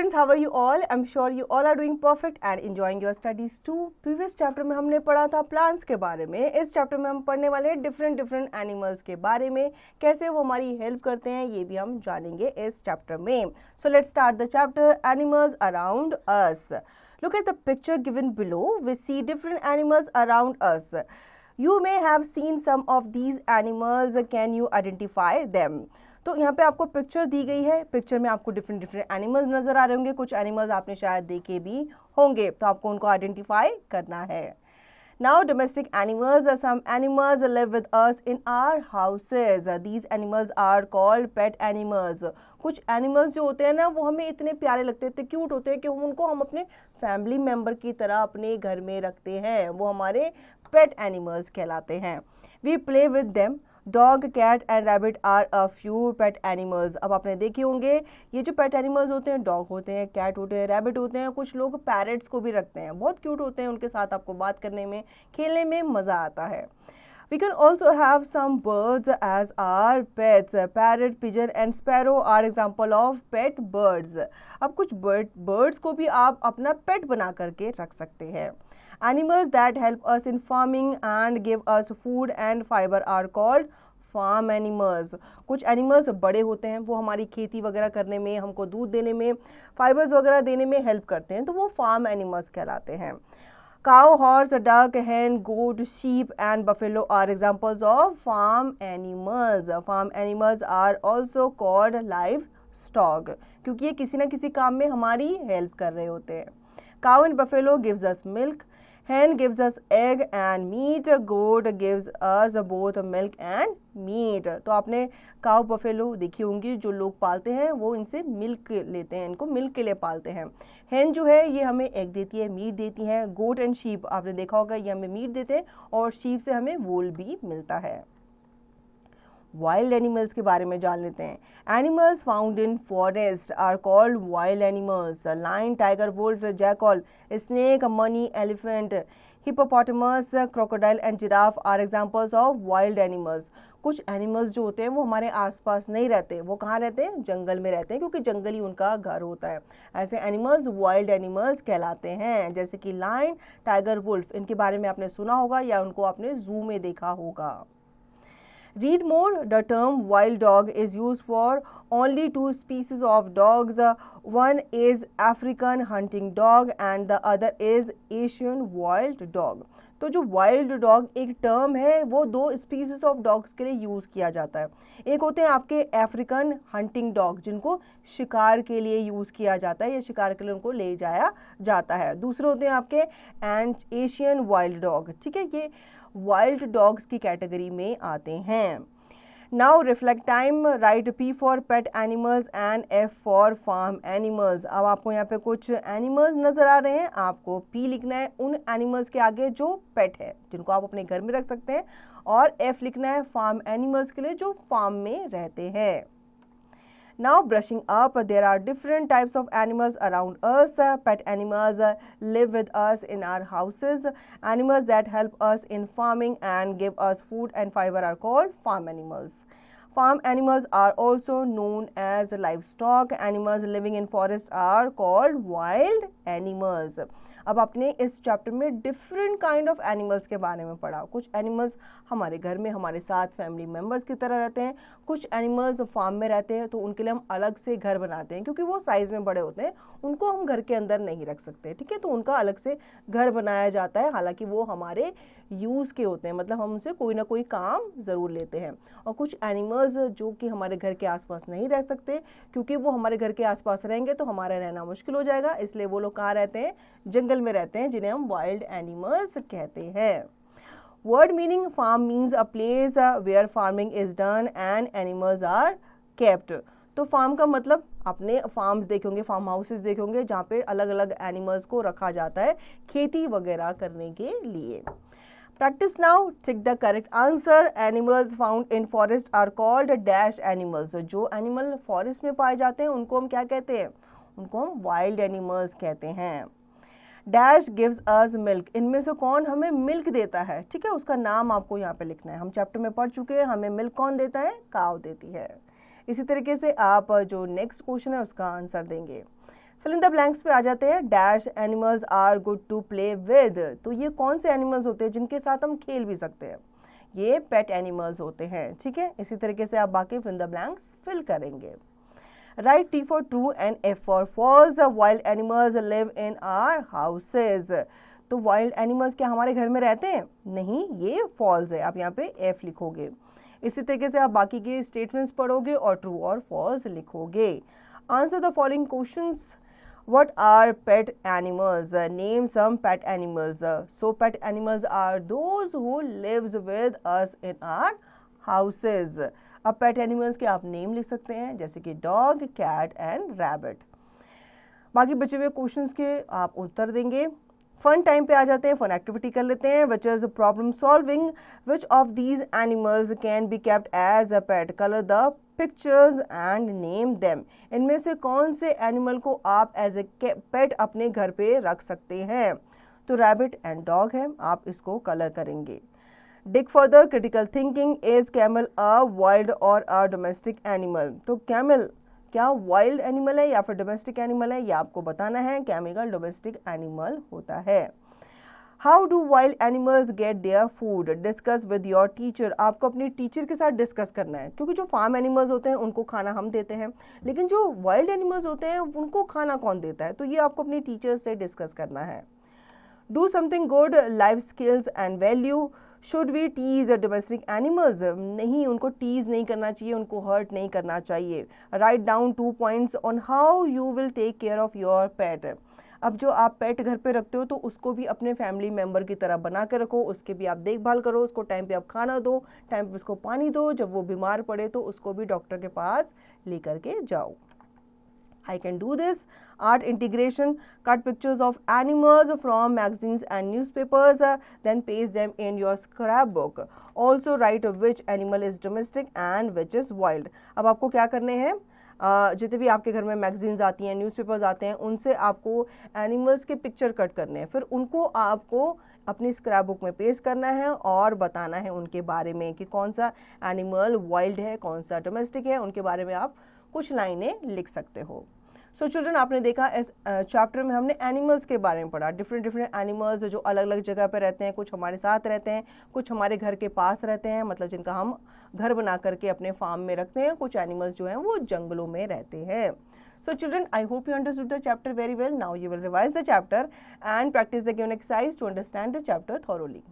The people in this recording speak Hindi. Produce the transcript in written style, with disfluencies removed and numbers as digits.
Friends, how are you all? I'm sure you all are doing perfect and enjoying your studies too. Previous chapter में हमने पढ़ा था plants के बारे में. इस chapter में हम पढ़ने वाले हैं different animals के बारे में. कैसे वो हमारी help करते हैं ये भी हम जानेंगे इस chapter में. So let's start the chapter Animals Around Us. Look at the picture given below. We see different animals around us. You may have seen some of these animals. Can you identify them? तो यहाँ पे आपको पिक्चर दी गई है. पिक्चर में आपको डिफरेंट एनिमल्स नजर आ रहे होंगे. कुछ एनिमल्स आपने शायद देखे भी होंगे, तो आपको उनको आइडेंटिफाई करना है. Now domestic animals, some animals live with us in our houses. These animals are called pet animals. कुछ एनिमल्स जो होते हैं ना वो हमें इतने प्यारे लगते हैं, इतने क्यूट होते हैं कि हम अपने फैमिली मेम्बर की तरह अपने घर में रखते हैं. वो हमारे पेट एनिमल्स कहलाते हैं. We play with them. Dog, cat and rabbit are a few pet animals. अब आपने देखे होंगे ये जो पेट एनिमल्स होते हैं, डॉग होते हैं, कैट होते हैं, रैबिट होते हैं. कुछ लोग पैरट्स को भी रखते हैं, बहुत क्यूट होते हैं. उनके साथ आपको बात करने में, खेलने में मज़ा आता है. We can also have some birds as our pets. Parrot, pigeon and sparrow are example of pet birds. अब कुछ birds को भी आप अपना पेट बना करके रख सकते हैं. Animals that help us in farming and give us food and fiber are called farm animals. कुछ एनिमल्स बड़े होते हैं, वो हमारी खेती वगैरह करने में, हमको दूध देने में, फाइबर्स वगैरह देने में हेल्प करते हैं, तो वो फार्म एनिमल्स कहलाते हैं. Cow, horse, duck, hen, goat, sheep and buffalo are examples of farm animals. Farm animals are also called livestock क्योंकि ये किसी ना किसी काम में हमारी हेल्प कर रहे होते हैं. Cow and buffalo gives us milk. Hen gives us egg and meat. Goat gives us both milk and meat. तो आपने काउ बफेलो देखी होंगी, जो लोग पालते हैं वो इनसे मिल्क लेते हैं, इनको मिल्क के लिए पालते हैं. हेन जो है ये हमें एग देती है, मीट देती है. गोट एंड शीप आपने देखा होगा, ये हमें मीट देते हैं और शीप से हमें वूल भी मिलता है. वाइल्ड एनिमल्स के बारे में जान लेते हैं. Animals found in forest are called wild animals. Lion, tiger, wolf, jackal, snake, money, elephant, hippopotamus, crocodile and giraffe are examples of wild animals. कुछ एनिमल्स जो होते हैं वो हमारे आसपास नहीं रहते, वो कहाँ रहते हैं? जंगल में रहते हैं, क्योंकि जंगल ही उनका घर होता है. ऐसे एनिमल्स वाइल्ड एनिमल्स कहलाते हैं, जैसे कि लायन, टाइगर, वुल्फ. इनके बारे में आपने सुना होगा या उनको आपने जू में देखा होगा. Read more. The term wild dog is used for only two species of dogs. One is African hunting dog and the other is Asian wild dog. तो जो वाइल्ड डॉग एक टर्म है वो दो स्पीसीज ऑफ डॉग्स के लिए यूज़ किया जाता है. एक होते हैं आपके अफ्रीकन हंटिंग डॉग, जिनको शिकार के लिए यूज़ किया जाता है या शिकार के लिए उनको ले जाया जाता है. दूसरे होते हैं आपके एशियन वाइल्ड डॉग. ठीक है, ये वाइल्ड डॉग्स की कैटेगरी में आते हैं. Now reflect time. Right P for pet animals and F for farm animals. अब आपको यहाँ पे कुछ एनिमल्स नजर आ रहे हैं, आपको P लिखना है उन एनिमल्स के आगे जो पेट है, जिनको आप अपने घर में रख सकते हैं, और F लिखना है फार्म एनिमल्स के लिए जो फार्म में रहते हैं. Now brushing up, there are different types of animals around us. Pet animals live with us in our houses. Animals that help us in farming and give us food and fiber are called farm animals. Farm animals are also known as livestock. Animals living in forests are called wild animals. अब आपने इस चैप्टर में डिफरेंट काइंड ऑफ एनिमल्स के बारे में पढ़ा. कुछ एनिमल्स हमारे घर में हमारे साथ फैमिली मेम्बर्स की तरह रहते हैं, कुछ एनिमल्स फार्म में रहते हैं, तो उनके लिए हम अलग से घर बनाते हैं, क्योंकि वो साइज़ में बड़े होते हैं, उनको हम घर के अंदर नहीं रख सकते. ठीक है, तो उनका अलग से घर बनाया जाता है. हालांकि वो हमारे यूज़ के होते हैं, मतलब हम उनसे कोई ना कोई काम ज़रूर लेते हैं. और कुछ एनिमल्स जो कि हमारे घर के आसपास नहीं रह सकते, क्योंकि वो हमारे घर के आसपास रहेंगे तो हमारा रहना मुश्किल हो जाएगा, इसलिए वो लोग कहाँ रहते हैं? जंगल में रहते हैं, जिन्हें हम वाइल्ड एनिमल्स कहते हैं. Word meaning. Farm means a place where farming is done and animals are kept. तो फार्म का मतलब आपने फार्म्स देखे होंगे, फार्म हाउसेस देखे होंगे, जहाँ पे अलग अलग एनिमल्स को रखा जाता है खेती वगैरह करने के लिए. Practice now. Check the correct answer. Animals found in forest are called dash animals. जो एनिमल फॉरेस्ट में पाए जाते हैं उनको हम क्या कहते हैं? उनको हम वाइल्ड एनिमल्स कहते हैं. Dash gives us milk. इनमें से कौन हमें मिल्क देता है? ठीक है, उसका नाम आपको यहाँ पे लिखना है. हम चैप्टर में पढ़ चुके हैं, हमें मिल्क कौन देता है? काव देती है. इसी तरीके से आप जो नेक्स्ट क्वेश्चन है उसका आंसर देंगे. फिल इन द ब्लैंक्स पे आ जाते हैं। Dash animals are good to play with, तो ये कौन से एनिमल्स होते हैं जिनके साथ हम खेल भी सकते हैं? ये पेट एनिमल्स होते हैं, ठीक है। इसी तरीके से आप बाकी fill in the blanks fill करेंगे। Right T for true and F for false. Wild animals live in our houses. तो वाइल्ड एनिमल्स क्या हमारे घर में रहते हैं? नहीं, ये फॉल्स है, आप यहाँ पे F लिखोगे। इसी तरीके से आप बाकी के स्टेटमेंट्स पढ़ोगे और ट्रू और फॉल्स लिखोगे। Answer the following questions. What are pet animals? Name some pet animals. So pet animals are those who lives with us in our houses. अब पेट एनिमल्स के आप नेम लिख सकते हैं, जैसे कि डॉग, कैट एंड रैबिट। बाकी बचे हुए क्वेश्चंस के आप उत्तर देंगे। फन टाइम पे आ जाते हैं, फन एक्टिविटी कर लेते हैं, which is problem solving. Which of these animals can be kept as a pet? Colour the pictures and name them. इनमें से कौन से एनिमल को आप एज ए पेट अपने घर पे रख सकते हैं? तो रैबिट एंड डॉग है, आप इसको कलर करेंगे। Dig further, critical thinking. Is camel a wild or a domestic animal? तो कैमल क्या वाइल्ड एनिमल है या फिर डोमेस्टिक एनिमल है, ये आपको बताना है। कैमल डोमेस्टिक एनिमल होता है। How do wild animals gate their food? Discuss with your teacher. आपको अपनी टीचर के साथ डिस्कस करना है, क्योंकि जो फार्म एनिमल्स होते हैं उनको खाना हम देते हैं, लेकिन जो वाइल्ड एनिमल्स होते हैं उनको खाना कौन देता है? तो ये आपको अपनी टीचर से डिस्कस करना है। Do something good, life skills and value. Should we tease domestic animals? नहीं, उनको टीज नहीं करना चाहिए, उनको हर्ट नहीं करना चाहिए। Write down 2 points on how you will take care of your pet. अब जो आप पेट घर पे रखते हो तो उसको भी अपने फैमिली मेंबर की तरह बना के रखो, उसके भी आप देखभाल करो, उसको टाइम पे आप खाना दो, टाइम पे उसको पानी दो, जब वो बीमार पड़े तो उसको भी डॉक्टर के पास लेकर के जाओ। I can do this. Art integration. Cut pictures of animals from magazines and newspapers, then paste them in your scrapbook. Also write which animal is domestic and which is wild. अब आपको क्या करने हैं, जितने भी आपके घर में मैगजीन्स आती हैं, न्यूज़पेपर्स आते हैं, उनसे आपको एनिमल्स के पिक्चर कट करने हैं, फिर उनको आपको अपनी स्क्रैप बुक में पेस्ट करना है और बताना है उनके बारे में कि कौन सा एनिमल वाइल्ड है, कौन सा डोमेस्टिक है, उनके बारे में आप कुछ लाइनें लिख सकते हो। सो चिल्ड्रन, आपने देखा इस चैप्टर में हमने एनिमल्स के बारे में पढ़ा। डिफरेंट एनिमल्स जो अलग अलग जगह पर रहते हैं, कुछ हमारे साथ रहते हैं, कुछ हमारे घर के पास रहते हैं, मतलब जिनका हम घर बना करके अपने फार्म में रखते हैं। कुछ एनिमल्स जो हैं वो जंगलों में रहते हैं। So children, I hope you understood the chapter very well. Now you will revise the chapter and practice the given exercise to understand the chapter thoroughly.